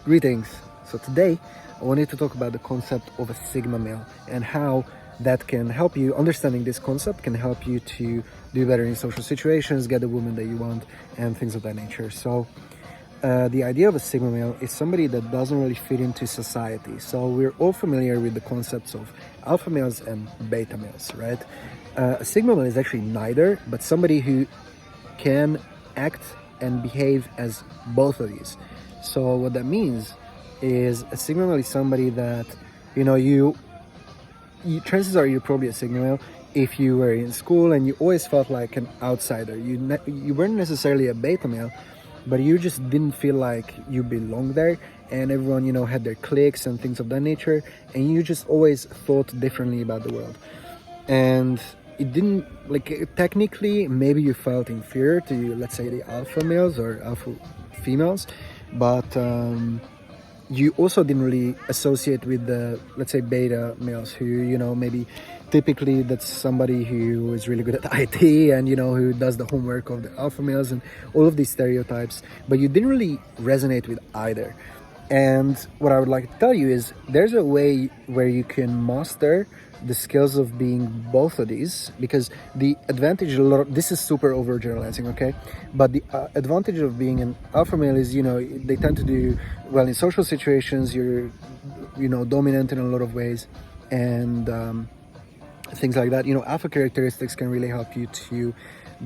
Greetings. So today I wanted to talk about the concept of a Sigma male and how that can help you. Understanding this concept can help you to do better in social situations, get the woman that you want, and things of that nature. So the idea of a Sigma male is somebody that doesn't really fit into society. So we're all familiar with the concepts of alpha males and beta males, right? A Sigma male is actually neither, but somebody who can act and behave as both of these. So what that means is a Sigma male is somebody that, you chances are you're probably a Sigma male if you were in school and you always felt like an outsider. You weren't necessarily a beta male, but you just didn't feel like you belonged there, and everyone, had their cliques and things of that nature, and you just always thought differently about the world. And it didn't, technically, maybe you felt inferior to, let's say, the alpha males or alpha females, but you also didn't really associate with the, let's say, beta males who, maybe typically that's somebody who is really good at IT and, who does the homework of the alpha males and all of these stereotypes, but you didn't really resonate with either. And what I would like to tell you is there's a way where you can master the skills of being both of these, because the advantage this is super overgeneralizing, okay, but the advantage of being an alpha male is, they tend to do well in social situations. You're, dominant in a lot of ways, and things like that. Alpha characteristics can really help you to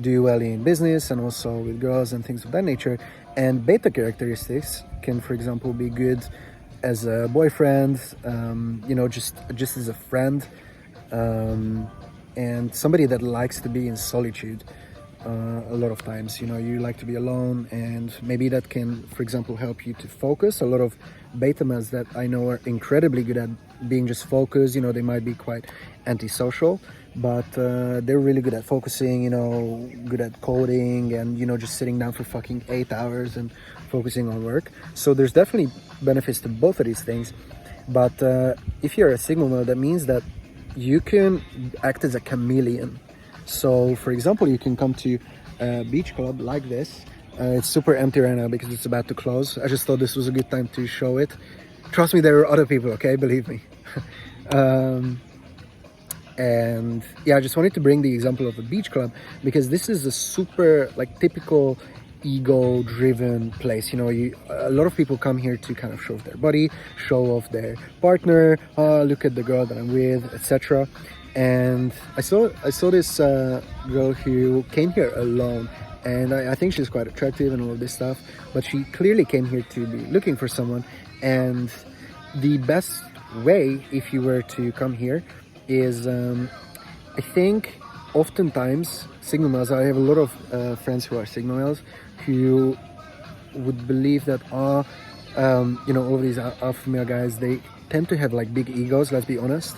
do well in business and also with girls and things of that nature. And beta characteristics can, for example, be good as a boyfriend, just as a friend, and somebody that likes to be in solitude. A lot of times, you like to be alone, and maybe that can, for example, help you to focus. A lot of beta males that I know are incredibly good at being just focused. They might be quite antisocial, but they're really good at focusing, good at coding and, just sitting down for fucking 8 hours and focusing on work. So there's definitely benefits to both of these things. But if you're a Sigma male, that means that you can act as a chameleon. So, for example, you can come to a beach club like this. It's super empty right now because it's about to close. I just thought this was a good time to show it. Trust me, there are other people, okay? Believe me. And yeah, I just wanted to bring the example of a beach club because this is a super, typical ego-driven place. A lot of people come here to kind of show off their body, show off their partner, look at the girl that I'm with, etc. And I saw this girl who came here alone, and I think she's quite attractive and all of this stuff, but she clearly came here to be looking for someone. And the best way, if you were to come here, is I think oftentimes Sigma males, I have a lot of friends who are Sigma males who would believe that all of these alpha male guys, they tend to have big egos, let's be honest.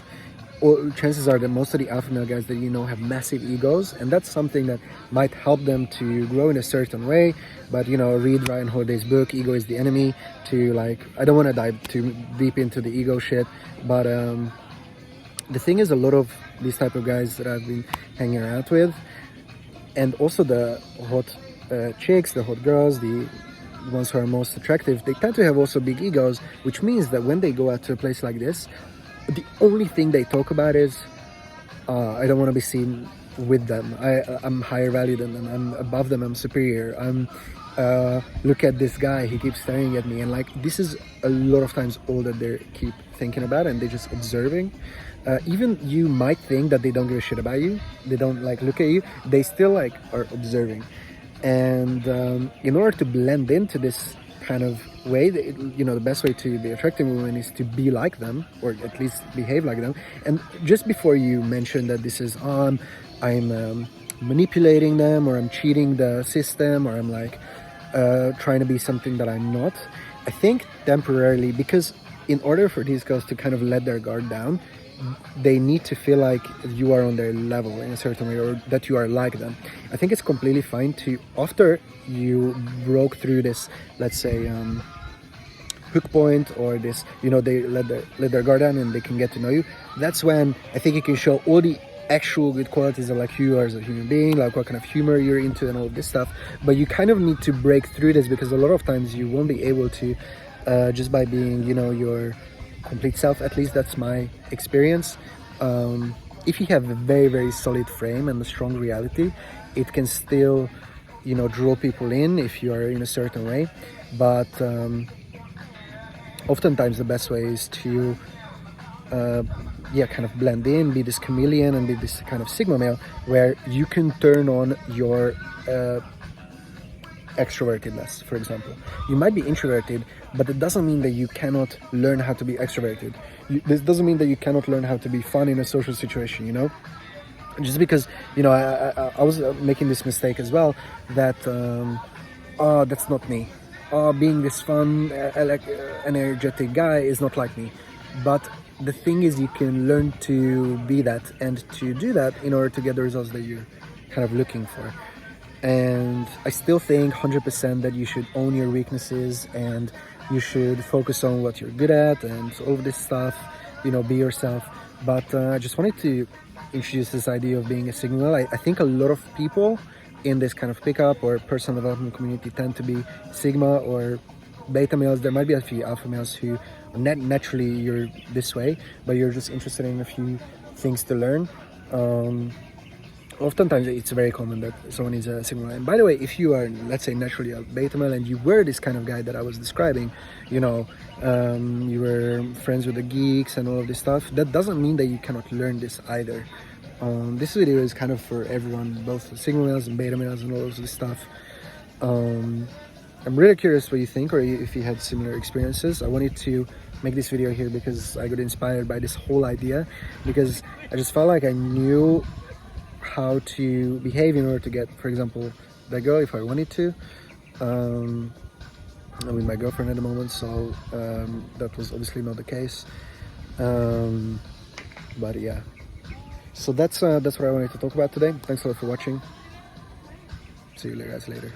Or chances are that most of the alpha male guys that have massive egos, and that's something that might help them to grow in a certain way. But read Ryan Holiday's book Ego is the Enemy to I don't want to dive too deep into the ego shit, but the thing is, a lot of these type of guys that I've been hanging out with, and also the hot chicks, the hot girls, the ones who are most attractive, they tend to have also big egos, which means that when they go out to a place like this, the only thing they talk about is, I don't want to be seen with them. I'm higher value than them. I'm above them. I'm superior. Look at this guy. He keeps staring at me. And this is a lot of times all that they keep thinking about, and they're just observing. Even you might think that they don't give a shit about you. They don't look at you. They still are observing. And in order to blend into this kind of way, the best way to be attracting women is to be like them, or at least behave like them. And just before you mention that this is I'm manipulating them, or I'm cheating the system, or I'm trying to be something that I'm not, I think temporarily, because in order for these girls to kind of let their guard down, they need to feel like you are on their level in a certain way, or that you are like them. I think it's completely fine to, after you broke through this, let's say, hook point, or this, they let their guard down and they can get to know you. That's when I think you can show all the actual good qualities of who you are as a human being, what kind of humor you're into and all of this stuff. But you kind of need to break through this, because a lot of times you won't be able to just by being, you know, your complete self. At least that's my experience. If you have a very, very solid frame and a strong reality, it can still, you know, draw people in if you are in a certain way. But oftentimes the best way is to kind of blend in, be this chameleon and be this kind of sigma male, where you can turn on your extrovertedness. For example, you might be introverted, but it doesn't mean that you cannot learn how to be extroverted. This doesn't mean that you cannot learn how to be fun in a social situation, you know. Just because, you know, I was making this mistake as well, that oh, that's not me, being this fun energetic guy is not like me. But the thing is, you can learn to be that and to do that in order to get the results that you're kind of looking for. And I still think 100% that you should own your weaknesses and you should focus on what you're good at and all of this stuff, you know, be yourself. But I just wanted to introduce this idea of being a sigma male. I think a lot of people in this kind of pickup or personal development community tend to be sigma or beta males. There might be a few alpha males who naturally you're this way, but you're just interested in a few things to learn. Oftentimes it's very common that someone is a sigma male. And by the way, if you are, let's say, naturally a beta male and you were this kind of guy that I was describing, you know, you were friends with the geeks and all of this stuff, that doesn't mean that you cannot learn this either. This video is kind of for everyone, both sigma males and beta males and all of this stuff. I'm really curious what you think, or if you had similar experiences. I wanted to make this video here because I got inspired by this whole idea, because I just felt like I knew how to behave in order to get, for example, that girl if I wanted to. I'm with my girlfriend at the moment, so that was obviously not the case. But yeah, so that's what I wanted to talk about today. Thanks a lot for watching. See you guys later.